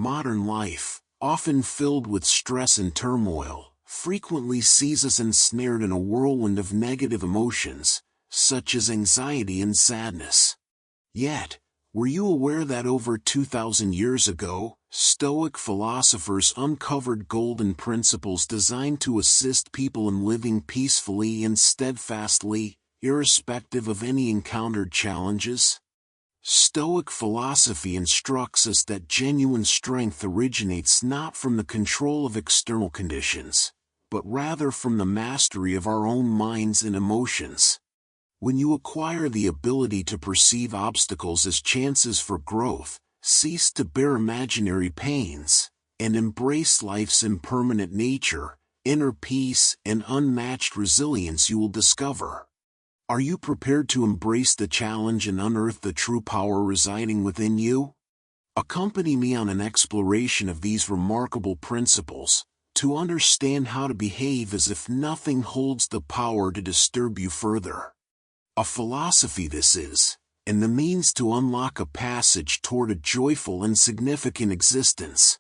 Modern life, often filled with stress and turmoil, frequently sees us ensnared in a whirlwind of negative emotions, such as anxiety and sadness. Yet, were you aware that over 2,000 years ago, Stoic philosophers uncovered golden principles designed to assist people in living peacefully and steadfastly, irrespective of any encountered challenges? Stoic philosophy instructs us that genuine strength originates not from the control of external conditions, but rather from the mastery of our own minds and emotions. When you acquire the ability to perceive obstacles as chances for growth, cease to bear imaginary pains, and embrace life's impermanent nature, inner peace and unmatched resilience you will discover. Are you prepared to embrace the challenge and unearth the true power residing within you? Accompany me on an exploration of these remarkable principles, to understand how to behave as if nothing holds the power to disturb you further. A philosophy this is, and the means to unlock a passage toward a joyful and significant existence.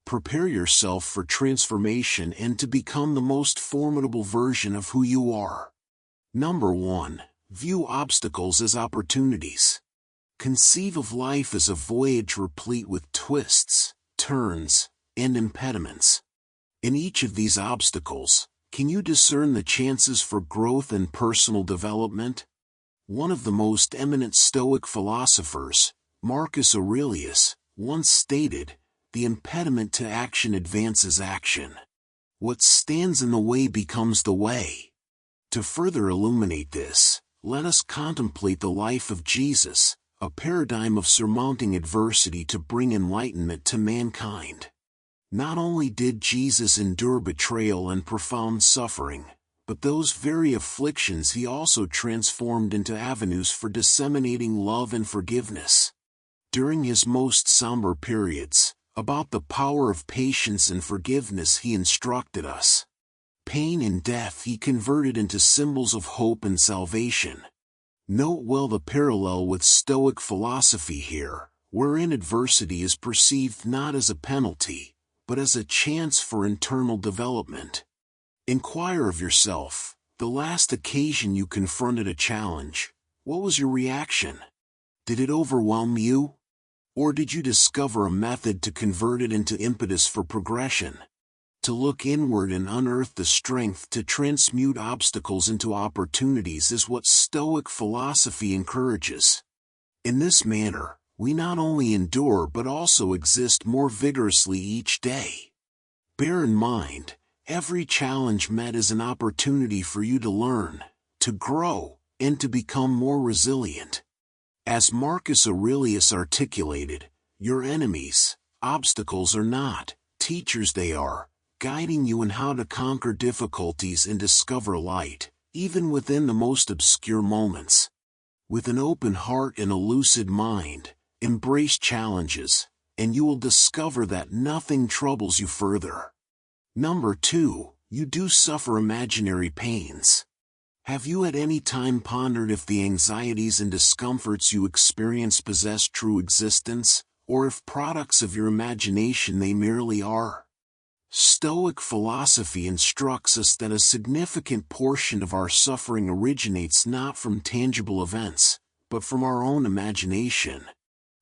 Prepare yourself for transformation and to become the most formidable version of who you are. Number 1. View obstacles as opportunities. Conceive of life as a voyage replete with twists, turns, and impediments. In each of these obstacles, can you discern the chances for growth and personal development? One of the most eminent Stoic philosophers, Marcus Aurelius, once stated, "The impediment to action advances action. What stands in the way becomes the way." To further illuminate this, let us contemplate the life of Jesus, a paradigm of surmounting adversity to bring enlightenment to mankind. Not only did Jesus endure betrayal and profound suffering, but those very afflictions he also transformed into avenues for disseminating love and forgiveness. During his most somber periods, about the power of patience and forgiveness he instructed us. Pain and death he converted into symbols of hope and salvation. Note well the parallel with Stoic philosophy here, wherein adversity is perceived not as a penalty, but as a chance for internal development. Inquire of yourself, the last occasion you confronted a challenge, what was your reaction? Did it overwhelm you? Or did you discover a method to convert it into impetus for progression? To look inward and unearth the strength to transmute obstacles into opportunities is what Stoic philosophy encourages. In this manner, we not only endure but also exist more vigorously each day. Bear in mind, every challenge met is an opportunity for you to learn, to grow, and to become more resilient. As Marcus Aurelius articulated, your enemies, obstacles are not, teachers they are, guiding you in how to conquer difficulties and discover light, even within the most obscure moments. With an open heart and a lucid mind, embrace challenges, and you will discover that nothing troubles you further. Number 2, you do suffer imaginary pains. Have you at any time pondered if the anxieties and discomforts you experience possess true existence, or if products of your imagination they merely are? Stoic philosophy instructs us that a significant portion of our suffering originates not from tangible events, but from our own imagination.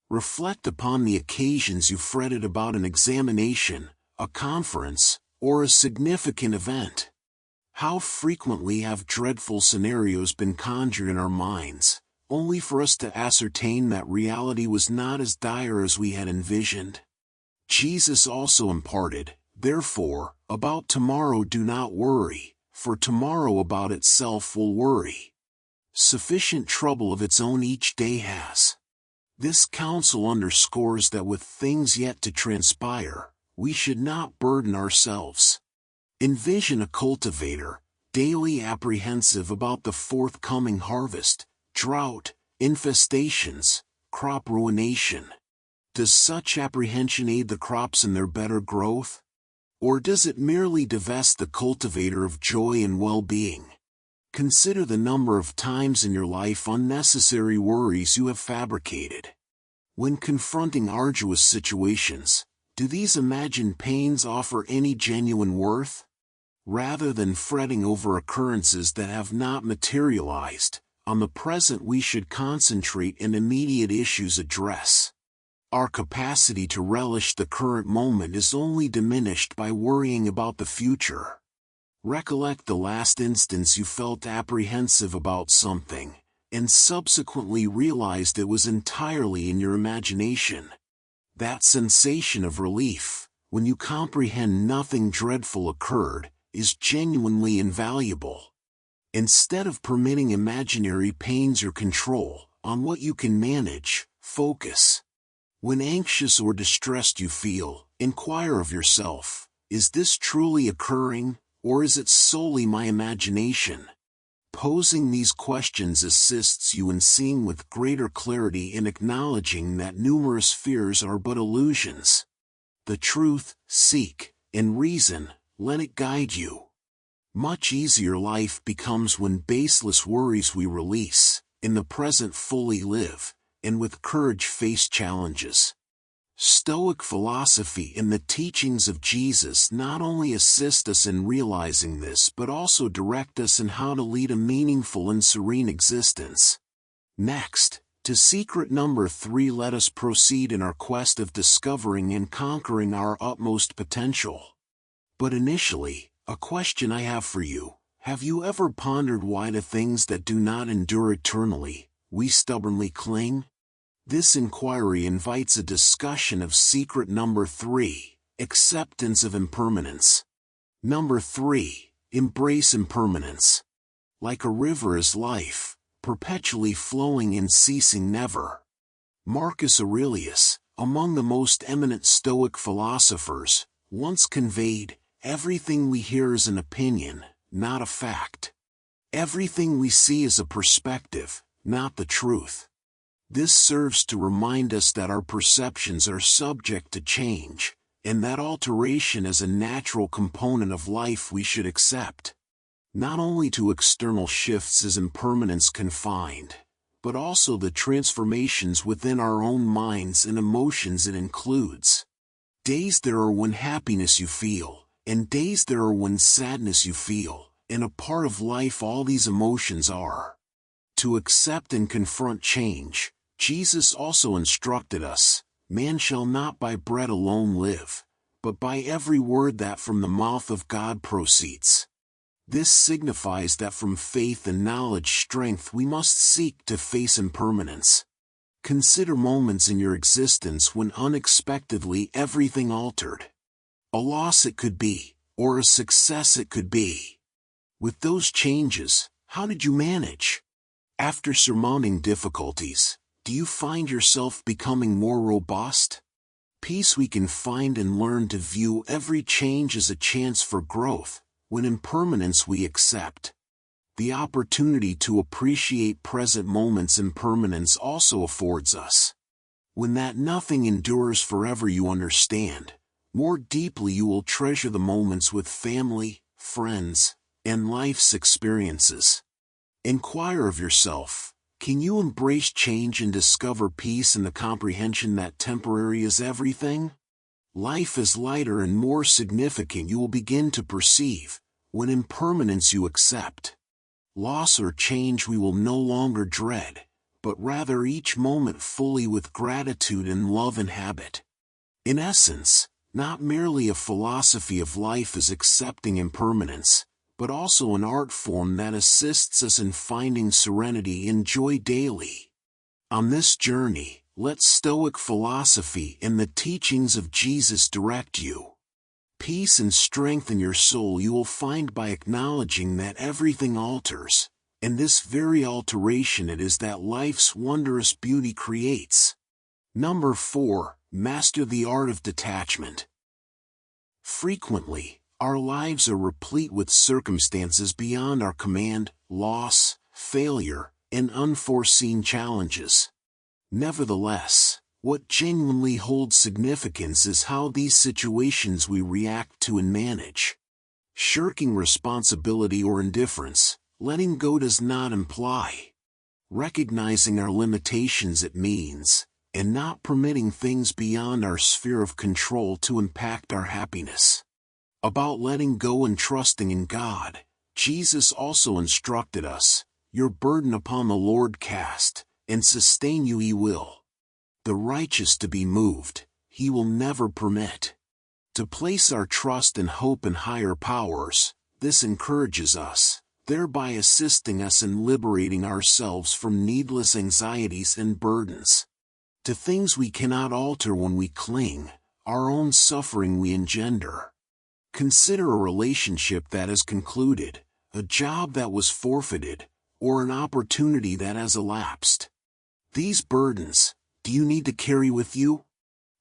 Reflect upon the occasions you fretted about an examination, a conference, or a significant event. How frequently have dreadful scenarios been conjured in our minds, only for us to ascertain that reality was not as dire as we had envisioned? Jesus also imparted, "Therefore, about tomorrow do not worry, for tomorrow about itself will worry. Sufficient trouble of its own each day has." This counsel underscores that with things yet to transpire, we should not burden ourselves. Envision a cultivator, daily apprehensive about the forthcoming harvest, drought, infestations, crop ruination. Does such apprehension aid the crops in their better growth? Or does it merely divest the cultivator of joy and well-being? Consider the number of times in your life unnecessary worries you have fabricated. When confronting arduous situations, Do these imagined pains offer any genuine worth? Rather than fretting over occurrences that have not materialized, on the present we should concentrate on immediate issues address. Our capacity to relish the current moment is only diminished by worrying about the future. Recollect the last instance you felt apprehensive about something, and subsequently realized it was entirely in your imagination. That sensation of relief, when you comprehend nothing dreadful occurred, is genuinely invaluable. Instead of permitting imaginary pains your control on what you can manage, focus. When anxious or distressed you feel, inquire of yourself, is this truly occurring, or is it solely my imagination? Posing these questions assists you in seeing with greater clarity and acknowledging that numerous fears are but illusions. The truth, seek, and reason, let it guide you. Much easier life becomes when baseless worries we release, in the present fully live, and with courage face challenges. Stoic philosophy and the teachings of Jesus not only assist us in realizing this but also direct us in how to lead a meaningful and serene existence. Next, to secret number 3, let us proceed in our quest of discovering and conquering our utmost potential. But initially, a question I have for you: have you ever pondered why to things that do not endure eternally, we stubbornly cling? This inquiry invites a discussion of secret number 3, acceptance of impermanence. Number 3, embrace impermanence. Like a river is life, perpetually flowing and ceasing never. Marcus Aurelius, among the most eminent Stoic philosophers, once conveyed, everything we hear is an opinion, not a fact. Everything we see is a perspective, not the truth. This serves to remind us that our perceptions are subject to change, and that alteration is a natural component of life we should accept. Not only to external shifts is impermanence confined, but also the transformations within our own minds and emotions it includes. Days there are when happiness you feel, and days there are when sadness you feel, and a part of life all these emotions are. To accept and confront change, Jesus also instructed us, man shall not by bread alone live, but by every word that from the mouth of God proceeds. This signifies that from faith and knowledge strength we must seek to face impermanence. Consider moments in your existence when unexpectedly everything altered. A loss it could be, or a success it could be. With those changes, how did you manage? After surmounting difficulties, do you find yourself becoming more robust? Peace we can find and learn to view every change as a chance for growth, when impermanence we accept. The opportunity to appreciate present moments impermanence also affords us. When that nothing endures forever you understand, more deeply you will treasure the moments with family, friends, and life's experiences. Inquire of yourself, can you embrace change and discover peace in the comprehension that temporary is everything? Life is lighter and more significant you will begin to perceive, when impermanence you accept. Loss or change we will no longer dread, but rather each moment fully with gratitude and love inhabit. In essence, not merely a philosophy of life is accepting impermanence, but also an art form that assists us in finding serenity and joy daily. On this journey, let Stoic philosophy and the teachings of Jesus direct you. Peace and strength in your soul you will find by acknowledging that everything alters, and this very alteration it is that life's wondrous beauty creates. Number 4, master the art of detachment. Frequently, our lives are replete with circumstances beyond our command, loss, failure, and unforeseen challenges. Nevertheless, what genuinely holds significance is how these situations we react to and manage. Shirking responsibility or indifference, letting go does not imply recognizing our limitations. It means and not permitting things beyond our sphere of control to impact our happiness. About letting go and trusting in God, Jesus also instructed us, "Your burden upon the Lord cast, and sustain you he will." The righteous to be moved, he will never permit. To place our trust and hope in higher powers, this encourages us, thereby assisting us in liberating ourselves from needless anxieties and burdens. To things we cannot alter when we cling, our own suffering we engender. Consider a relationship that has concluded, a job that was forfeited, or an opportunity that has elapsed. These burdens, do you need to carry with you?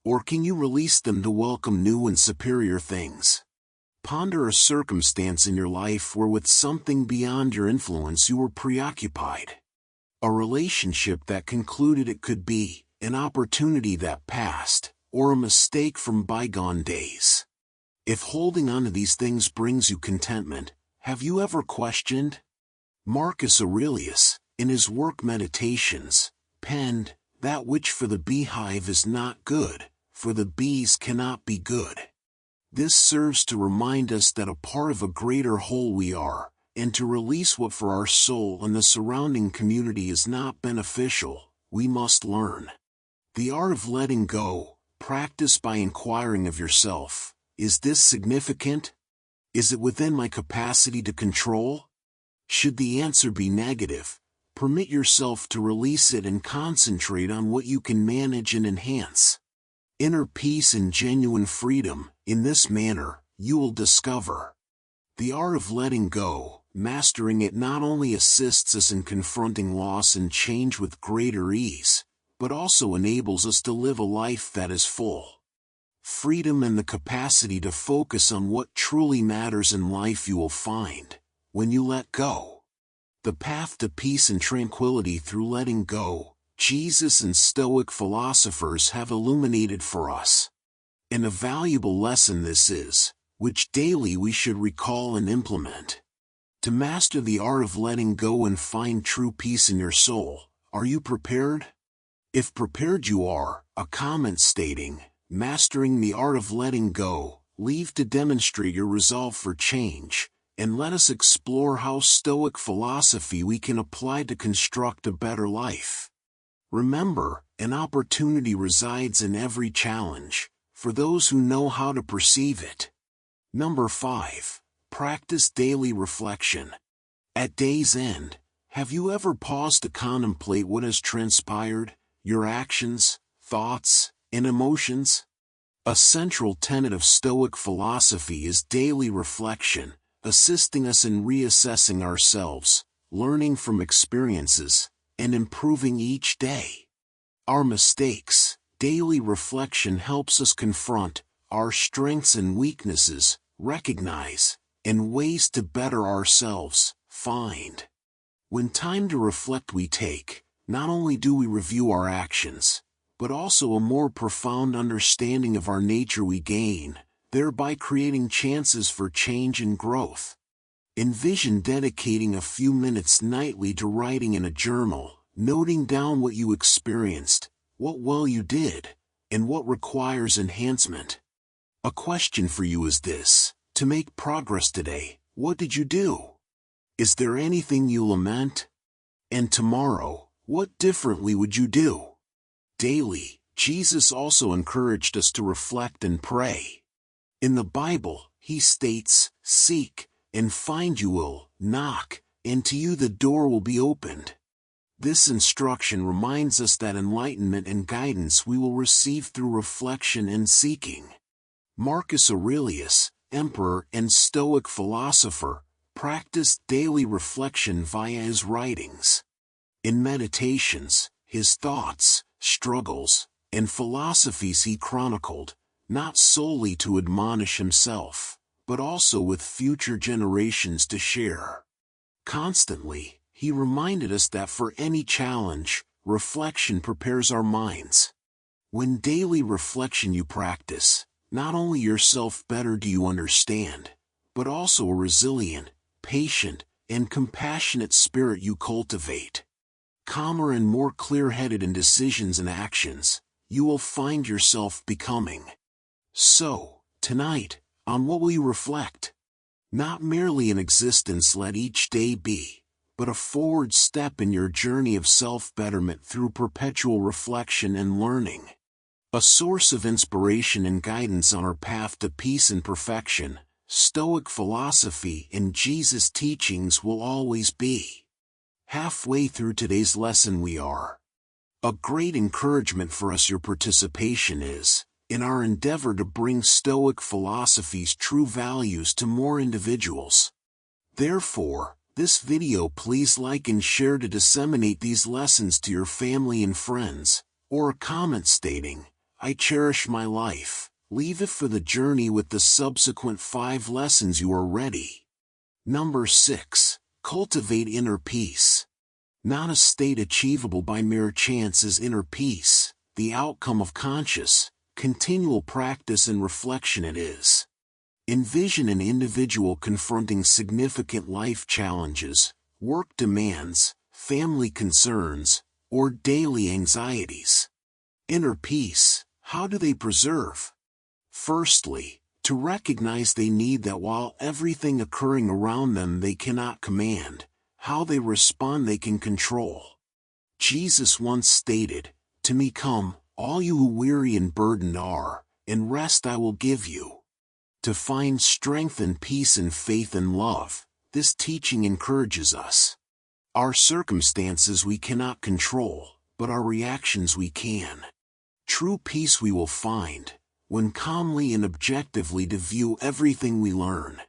Or can you release them to welcome new and superior things? Ponder a circumstance in your life where with something beyond your influence you were preoccupied. A relationship that concluded, it could be an opportunity that passed, or a mistake from bygone days. If holding on to these things brings you contentment, have you ever questioned? Marcus Aurelius, in his work Meditations, penned, "That which for the beehive is not good, for the bees cannot be good." This serves to remind us that a part of a greater whole we are, and to release what for our soul and the surrounding community is not beneficial, we must learn. The art of letting go, practice by inquiring of yourself, is this significant? Is it within my capacity to control? Should the answer be negative, permit yourself to release it and concentrate on what you can manage and enhance. Inner peace and genuine freedom, in this manner, you will discover. The art of letting go, mastering it, not only assists us in confronting loss and change with greater ease, but also enables us to live a life that is full. Freedom and the capacity to focus on what truly matters in life you will find when you let go. The path to peace and tranquility through letting go, Jesus and Stoic philosophers have illuminated for us. And a valuable lesson this is, which daily we should recall and implement. To master the art of letting go and find true peace in your soul, are you prepared? If prepared you are, a comment stating, "Mastering the art of letting go," leave to demonstrate your resolve for change, and let us explore how Stoic philosophy we can apply to construct a better life. Remember, an opportunity resides in every challenge, for those who know how to perceive it. Number 5. Practice daily reflection. At day's end, have you ever paused to contemplate what has transpired, your actions, thoughts, and emotions? A central tenet of Stoic philosophy is daily reflection, assisting us in reassessing ourselves, learning from experiences, and improving each day. Our mistakes, daily reflection helps us confront our strengths and weaknesses, recognize, and ways to better ourselves, find. When time to reflect we take, not only do we review our actions, but also a more profound understanding of our nature we gain, thereby creating chances for change and growth. Envision dedicating a few minutes nightly to writing in a journal, noting down what you experienced, what well you did, and what requires enhancement. A question for you is this: to make progress today, what did you do? Is there anything you lament? And tomorrow, what differently would you do? Daily, Jesus also encouraged us to reflect and pray. In the Bible, he states, "Seek, and find you will, knock, and to you the door will be opened." This instruction reminds us that enlightenment and guidance we will receive through reflection and seeking. Marcus Aurelius, emperor and Stoic philosopher, practiced daily reflection via his writings. In Meditations, his thoughts, struggles, and philosophies he chronicled, not solely to admonish himself, but also with future generations to share. Constantly, he reminded us that for any challenge, reflection prepares our minds. When daily reflection you practice, not only yourself better do you understand, but also a resilient, patient, and compassionate spirit you cultivate. calmer and more clear-headed in decisions and actions, you will find yourself becoming. So, tonight, on what will you reflect? Not merely an existence let each day be, but a forward step in your journey of self-betterment through perpetual reflection and learning. A source of inspiration and guidance on our path to peace and perfection, Stoic philosophy and Jesus' teachings will always be. Halfway through today's lesson we are. A great encouragement for us your participation is, in our endeavor to bring Stoic philosophy's true values to more individuals. Therefore, this video please like and share to disseminate these lessons to your family and friends, or a comment stating, "I cherish my life." Leave it for the journey with the subsequent 5 lessons you are ready. Number 6. Cultivate inner peace. Not a state achievable by mere chance is inner peace, the outcome of conscious, continual practice and reflection it is. Envision an individual confronting significant life challenges, work demands, family concerns, or daily anxieties. Inner peace, how do they preserve? Firstly, to recognize they need that while everything occurring around them they cannot command, how they respond they can control. Jesus once stated, "To me come, all you who weary and burdened are, and rest I will give you." To find strength and peace and faith and love, this teaching encourages us. Our circumstances we cannot control, but our reactions we can. True peace we will find, when calmly and objectively to view everything we learn.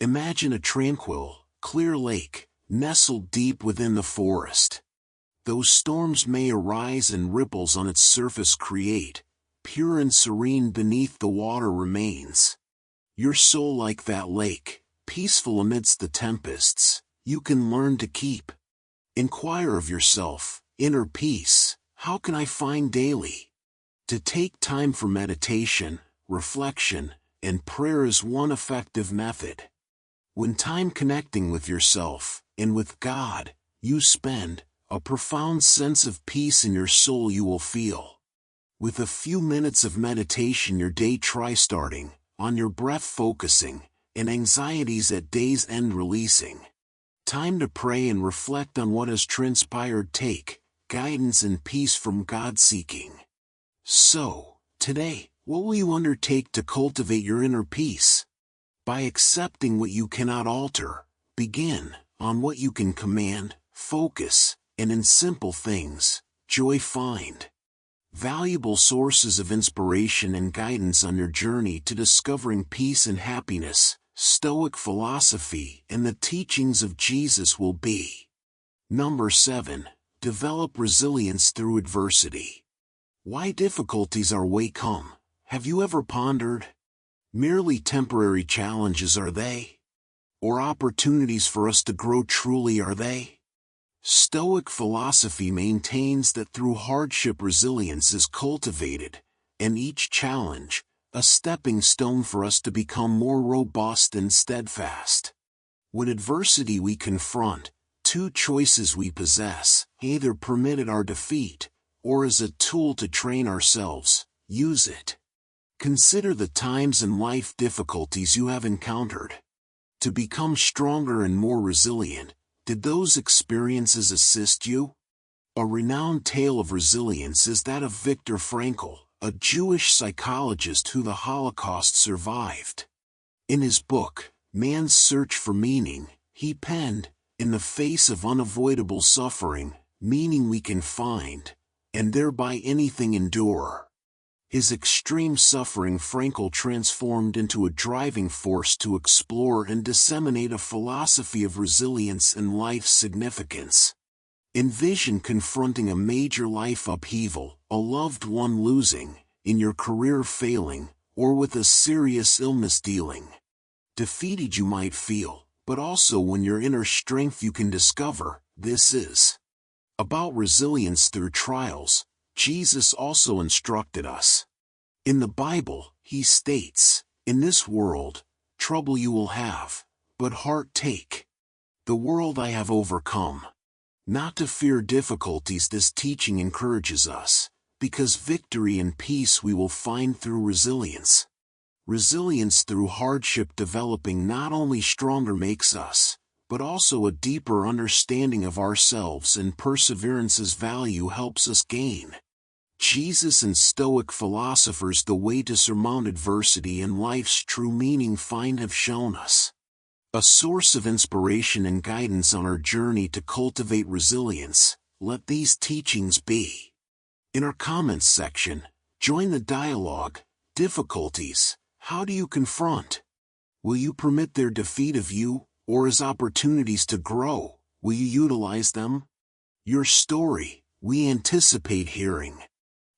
Imagine a tranquil, clear lake, nestled deep within the forest. Though storms may arise and ripples on its surface create, pure and serene beneath the water remains. Your soul like that lake, peaceful amidst the tempests, you can learn to keep. Inquire of yourself, inner peace, how can I find daily? To take time for meditation, reflection, and prayer is one effective method. When time connecting with yourself, and with God, you spend, a profound sense of peace in your soul you will feel. With a few minutes of meditation your day try starting, on your breath focusing, and anxieties at day's end releasing. Time to pray and reflect on what has transpired. Take guidance and peace from God seeking. So, today, what will you undertake to cultivate your inner peace? By accepting what you cannot alter, begin on what you can command, focus, and in simple things, joy find. Valuable sources of inspiration and guidance on your journey to discovering peace and happiness, Stoic philosophy and the teachings of Jesus will be. Number 7. Develop resilience through adversity. Why difficulties our way come, have you ever pondered? Merely temporary challenges are they? Or opportunities for us to grow truly are they? Stoic philosophy maintains that through hardship resilience is cultivated, and each challenge, a stepping stone for us to become more robust and steadfast. When adversity we confront, 2 choices we possess, either permitted our defeat, or as a tool to train ourselves, use it. Consider the times and life difficulties you have encountered. To become stronger and more resilient, did those experiences assist you? A renowned tale of resilience is that of Viktor Frankl, a Jewish psychologist who the Holocaust survived. In his book, Man's Search for Meaning, he penned, "In the face of unavoidable suffering, meaning we can find, and thereby anything endure." His extreme suffering Frankl transformed into a driving force to explore and disseminate a philosophy of resilience and life's significance. Envision confronting a major life upheaval, a loved one losing, in your career failing, or with a serious illness dealing. Defeated you might feel, but also when your inner strength you can discover. This is about resilience through trials. Jesus also instructed us. In the Bible, he states, "In this world, trouble you will have, but heart take. The world I have overcome." Not to fear difficulties. This teaching encourages us, because victory and peace we will find through resilience. Resilience through hardship, developing not only stronger makes us, but also a deeper understanding of ourselves, and perseverance's value helps us gain. Jesus and Stoic philosophers, the way to surmount adversity and life's true meaning have shown us a source of inspiration and guidance on our journey to cultivate resilience. Let these teachings be. In our comments section, join the dialogue. Difficulties, how do you confront? Will you permit their defeat of you, or as opportunities to grow, will you utilize them? Your story, we anticipate hearing.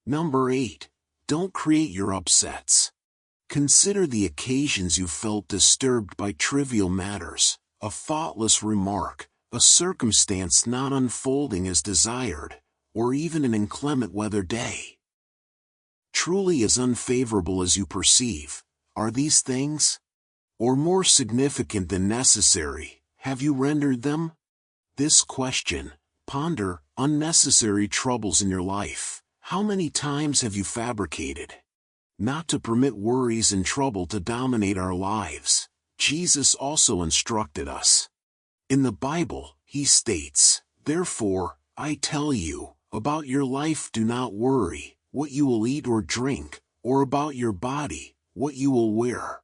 Number 8. Don't create your upsets. Consider the occasions you felt disturbed by trivial matters, a thoughtless remark, a circumstance not unfolding as desired, or even an inclement weather day. Truly as unfavorable as you perceive, are these things? Or more significant than necessary, have you rendered them? This question, ponder unnecessary troubles in your life. How many times have you fabricated? Not to permit worries and trouble to dominate our lives. Jesus also instructed us. In the Bible, he states, "Therefore, I tell you, about your life do not worry, what you will eat or drink, or about your body, what you will wear.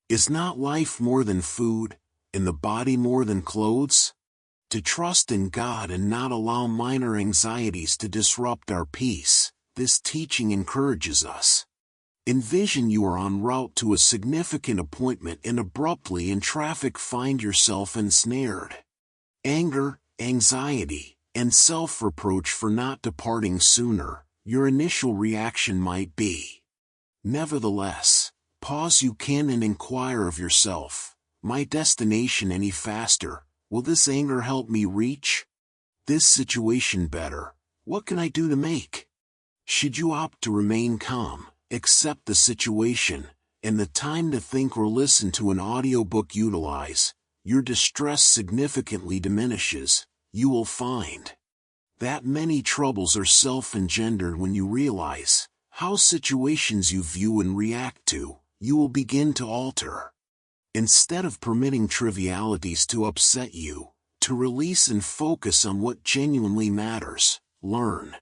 Is not life more than food, and the body more than clothes?" To trust in God and not allow minor anxieties to disrupt our peace, this teaching encourages us. Envision you are en route to a significant appointment and abruptly in traffic find yourself ensnared. Anger, anxiety, and self-reproach for not departing sooner, your initial reaction might be. Nevertheless, pause you can and inquire of yourself, my destination any faster, will this anger help me reach this situation better? What can I do to make? Should you opt to remain calm, accept the situation, and the time to think or listen to an audiobook utilize, your distress significantly diminishes. You will find that many troubles are self-engendered when you realize how situations you view and react to, you will begin to alter. Instead of permitting trivialities to upset you, to release and focus on what genuinely matters, learn.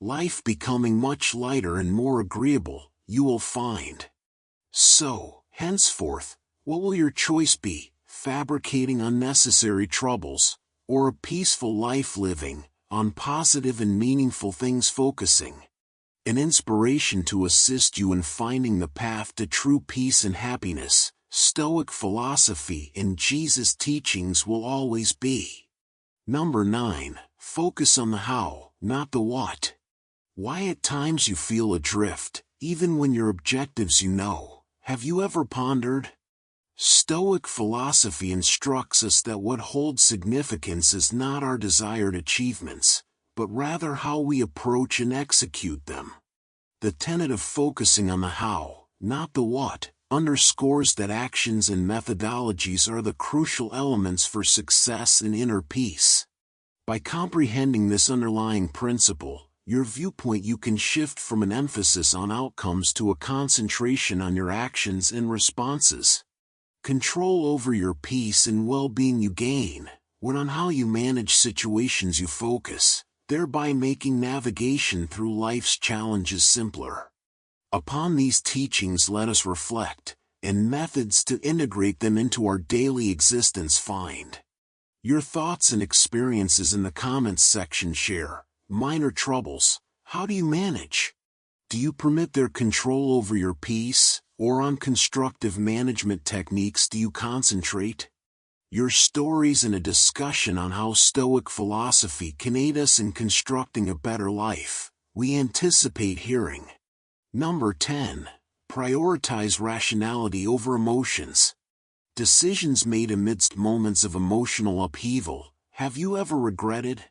Life becoming much lighter and more agreeable, you will find. So, henceforth, what will your choice be, fabricating unnecessary troubles, or a peaceful life living, on positive and meaningful things focusing? An inspiration to assist you in finding the path to true peace and happiness, Stoic philosophy and Jesus' teachings will always be. Number 9. Focus on the how, not the what. Why at times you feel adrift, even when your objectives you know, have you ever pondered? Stoic philosophy instructs us that what holds significance is not our desired achievements, but rather how we approach and execute them. The tenet of focusing on the how, not the what, underscores that actions and methodologies are the crucial elements for success and inner peace. By comprehending this underlying principle, your viewpoint you can shift from an emphasis on outcomes to a concentration on your actions and responses. Control over your peace and well-being you gain when on how you manage situations you focus, thereby making navigation through life's challenges simpler. Upon these teachings let us reflect, and methods to integrate them into our daily existence find. Your thoughts and experiences in the comments section. Share. Minor troubles, how do you manage? Do you permit their control over your peace, or on constructive management techniques do you concentrate? Your stories and a discussion on how Stoic philosophy can aid us in constructing a better life, we anticipate hearing. Number 10. Prioritize rationality over emotions. Decisions made amidst moments of emotional upheaval, have you ever regretted?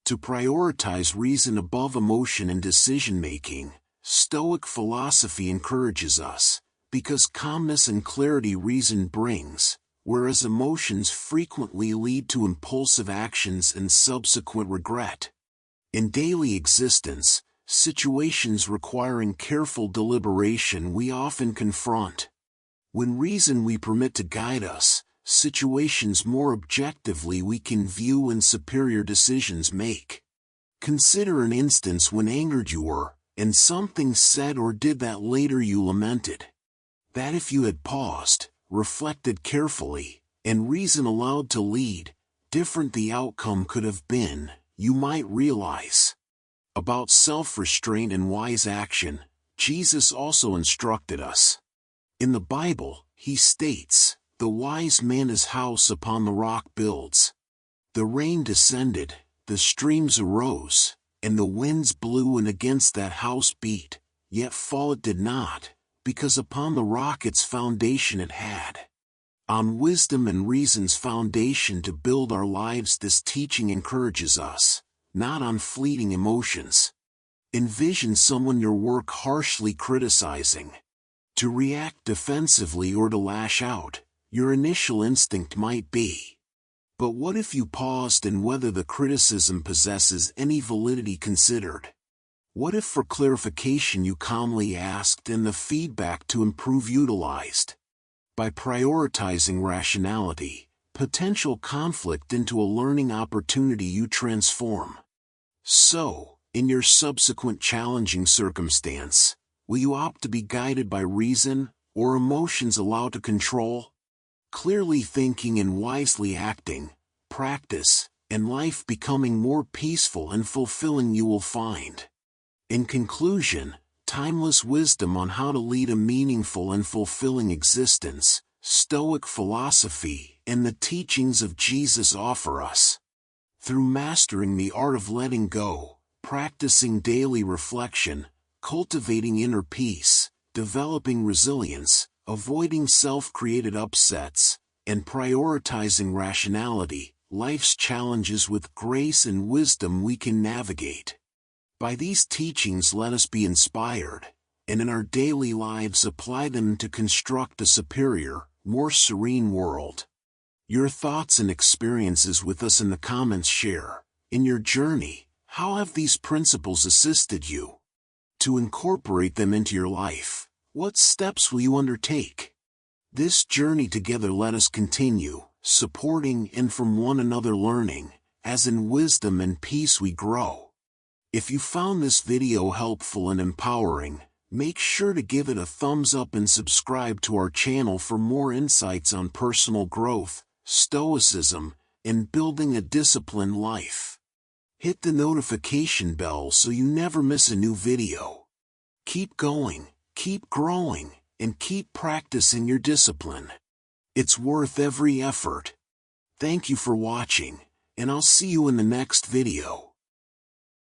To prioritize reason above emotion in decision-making, Stoic philosophy encourages us, because calmness and clarity reason brings, whereas emotions frequently lead to impulsive actions and subsequent regret. In daily existence, situations requiring careful deliberation we often confront. When reason we permit to guide us, situations more objectively we can view and superior decisions make. Consider an instance when angered you were, and something said or did that later you lamented. That if you had paused, reflected carefully, and reason allowed to lead, different the outcome could have been, you might realize. About self-restraint and wise action, Jesus also instructed us. In the Bible, he states, "The wise man his house upon the rock builds. The rain descended, the streams arose, and the winds blew and against that house beat, yet fall it did not, because upon the rock its foundation it had." On wisdom and reason's foundation to build our lives, this teaching encourages us, not on fleeting emotions. Envision someone your work harshly criticizing. To react defensively or to lash out, your initial instinct might be. But what if you paused and whether the criticism possesses any validity considered? What if for clarification you calmly asked and the feedback to improve utilized? By prioritizing rationality, potential conflict into a learning opportunity you transform. So, in your subsequent challenging circumstance, will you opt to be guided by reason, or emotions allowed to control? Clearly thinking and wisely acting, practice, and life becoming more peaceful and fulfilling you will find. In conclusion, timeless wisdom on how to lead a meaningful and fulfilling existence, Stoic philosophy, and the teachings of Jesus offer us. Through mastering the art of letting go, practicing daily reflection, cultivating inner peace, developing resilience, avoiding self-created upsets, and prioritizing rationality, life's challenges with grace and wisdom we can navigate. By these teachings let us be inspired, and in our daily lives apply them to construct a superior, more serene world. Your thoughts and experiences with us in the comments share. In your journey, how have these principles assisted you? To incorporate them into your life, what steps will you undertake? This journey together let us continue, supporting and from one another learning, as in wisdom and peace we grow. If you found this video helpful and empowering, make sure to give it a thumbs up and subscribe to our channel for more insights on personal growth, Stoicism, and building a disciplined life. Hit the notification bell so you never miss a new video. Keep going, keep growing, and keep practicing your discipline. It's worth every effort. Thank you for watching, and I'll see you in the next video.